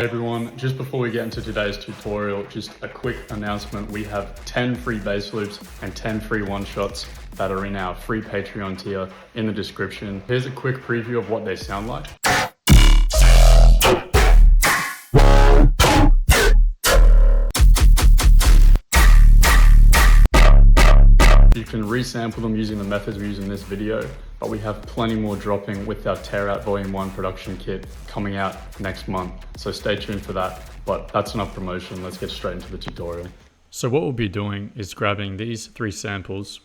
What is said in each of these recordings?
Hey everyone, just before we get into today's tutorial, just a quick announcement. We have 10 free bass loops and 10 free one-shots that are in our free Patreon tier in the description. Here's a quick preview of what they sound like. You can resample them using the methods we use in this video, but we have plenty more dropping with our TEAROUT Volume 1 production kit coming out next month. So stay tuned for that, but that's enough promotion. Let's get straight into the tutorial. So what we'll be doing is grabbing these 3 samples,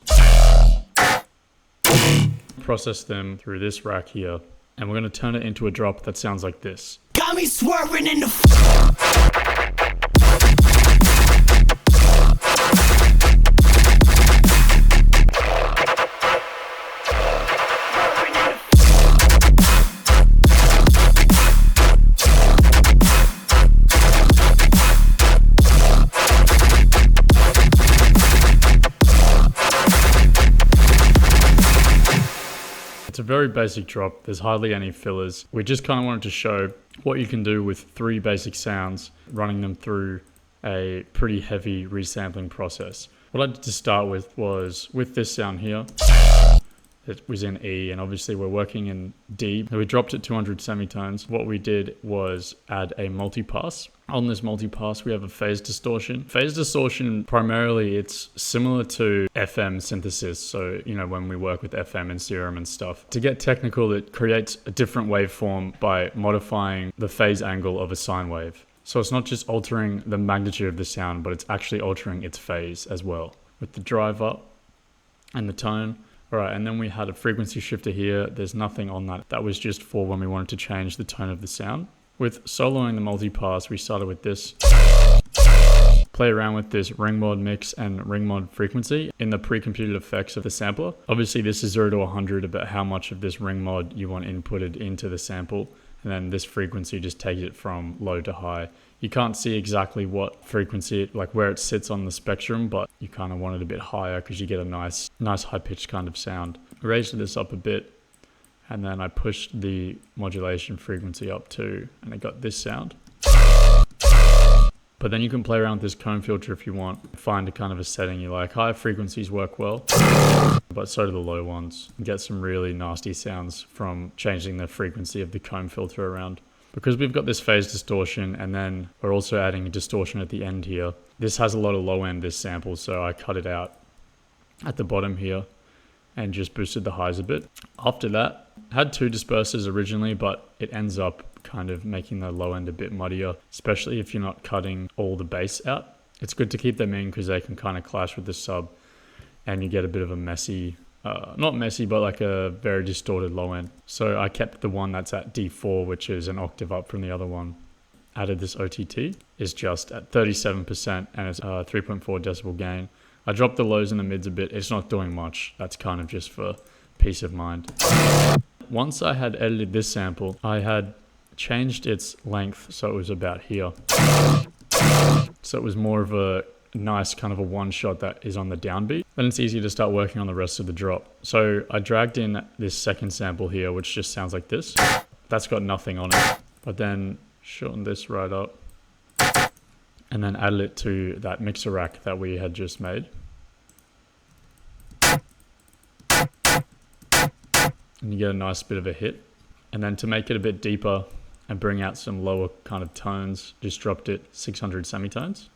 process them through this rack here, and we're going to turn it into a drop that sounds like this. Got me swerving in the It's a very basic drop, there's hardly any fillers. We just kind of wanted to show what you can do with 3 basic sounds, running them through a pretty heavy resampling process. What I did to start with was, with this sound here, it was in E, and obviously we're working in D. We dropped it 200 semitones. What we did was add a multipass. On this multipass, we have a phase distortion. Phase distortion, primarily, it's similar to FM synthesis. So, you know, when we work with FM and serum and stuff. To get technical, it creates a different waveform by modifying the phase angle of a sine wave. So it's not just altering the magnitude of the sound, but it's actually altering its phase as well. With the drive up and the tone. All right, and then we had a frequency shifter here. There's nothing on that. That was just for when we wanted to change the tone of the sound. With soloing the multipass, we started with this. Play around with this ring mod mix and ring mod frequency in the pre-computed effects of the sampler. Obviously, this is 0 to 100 about how much of this ring mod you want inputted into the sample. And then this frequency just takes it from low to high. You can't see exactly what frequency, like where it sits on the spectrum, but you kind of want it a bit higher because you get a nice high-pitched kind of sound. I raised this up a bit, and then I pushed the modulation frequency up too, and I got this sound. But then you can play around with this comb filter if you want. Find a kind of a setting you like. High frequencies work well, but so do the low ones. You get some really nasty sounds from changing the frequency of the comb filter around. Because we've got this phase distortion, and then we're also adding a distortion at the end here. This has a lot of low end, this sample, so I cut it out at the bottom here and just boosted the highs a bit. After that, I had 2 dispersers originally, but it ends up kind of making the low end a bit muddier, especially if you're not cutting all the bass out. It's good to keep them in because they can kind of clash with the sub, and you get a bit of a messy, not messy, but like a very distorted low end. So I kept the one that's at D4, which is an octave up from the other one. Added this OTT, is just at 37% and it's 3.4 decibel gain. I dropped the lows and the mids a bit. It's not doing much. That's kind of just for peace of mind. Once I had edited this sample, I had changed its length so it was about here. So it was more of a nice kind of a one shot that is on the downbeat. Then it's easy to start working on the rest of the drop. So I dragged in this second sample here, which just sounds like this. That's got nothing on it. But then shortened this right up and then added it to that mixer rack that we had just made. And you get a nice bit of a hit. And then to make it a bit deeper and bring out some lower kind of tones, just dropped it 600 semitones.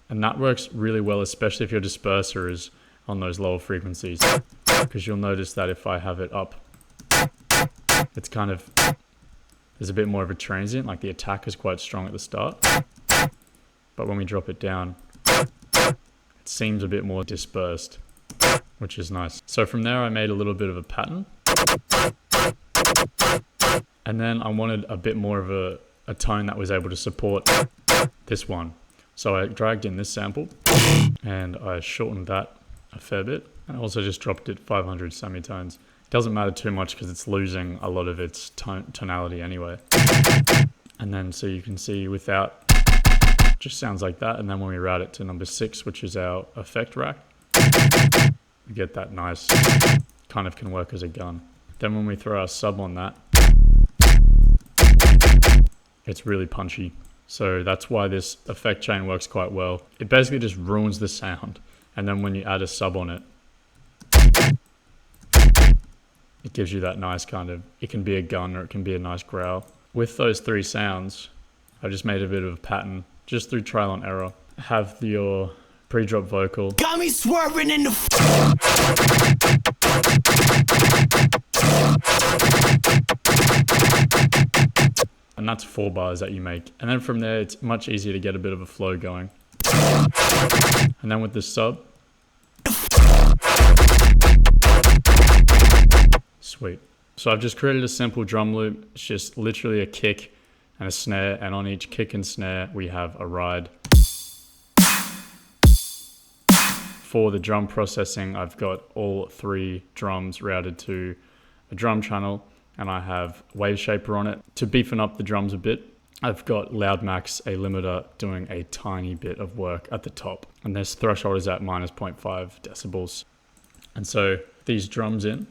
And that works really well, especially if your disperser is on those lower frequencies. Because you'll notice that if I have it up, it's kind of, there's a bit more of a transient, like the attack is quite strong at the start. But when we drop it down, it seems a bit more dispersed, which is nice. So from there I made a little bit of a pattern. And then I wanted a bit more of a tone that was able to support this one. So I dragged in this sample and I shortened that a fair bit. And I also just dropped it 500 semitones. It doesn't matter too much because it's losing a lot of its tonality anyway. And then so you can see without, just sounds like that. And then when we route it to number 6, which is our effect rack, we get that nice, kind of can work as a gun. Then when we throw our sub on that, it's really punchy. So that's why this effect chain works quite well. It basically just ruins the sound. And then when you add a sub on it, it gives you that nice kind of, it can be a gun or it can be a nice growl. With those three sounds, I just made a bit of a pattern just through trial and error. Have your pre-drop vocal. Got me swerving in the And that's 4 bars that you make. And then from there, it's much easier to get a bit of a flow going. And then with the sub. Sweet. So I've just created a simple drum loop. It's just literally a kick and a snare. And on each kick and snare, we have a ride. For the drum processing, I've got all 3 drums routed to a drum channel. And I have wave shaper on it. To beefing up the drums a bit, I've got Loud Max, a limiter, doing a tiny bit of work at the top. And this threshold is at minus 0.5 decibels. And so these drums in.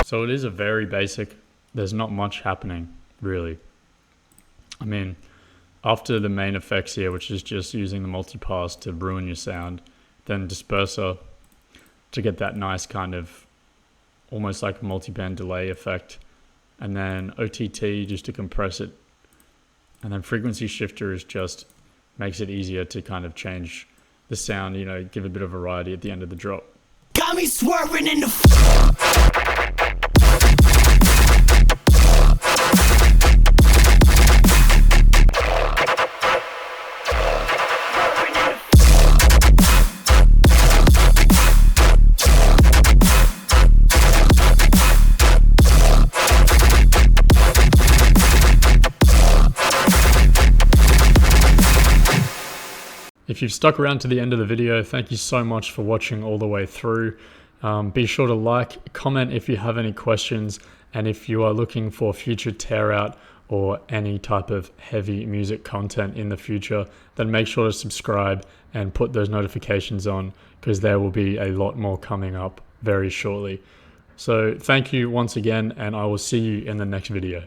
So it is a very basic, there's not much happening, really. I mean, after the main effects here, which is just using the multipass to ruin your sound, then disperser, to get that nice kind of almost like a multi-band delay effect, and then OTT just to compress it, and then frequency shifter is just makes it easier to kind of change the sound, you know, give a bit of variety at the end of the drop. got me swerving in the If you've stuck around to the end of the video, thank you so much for watching all the way through. Be sure to like, comment if you have any questions, and if you are looking for future TEAROUT or any type of heavy music content in the future, then make sure to subscribe and put those notifications on, because there will be a lot more coming up very shortly. So thank you once again, and I will see you in the next video.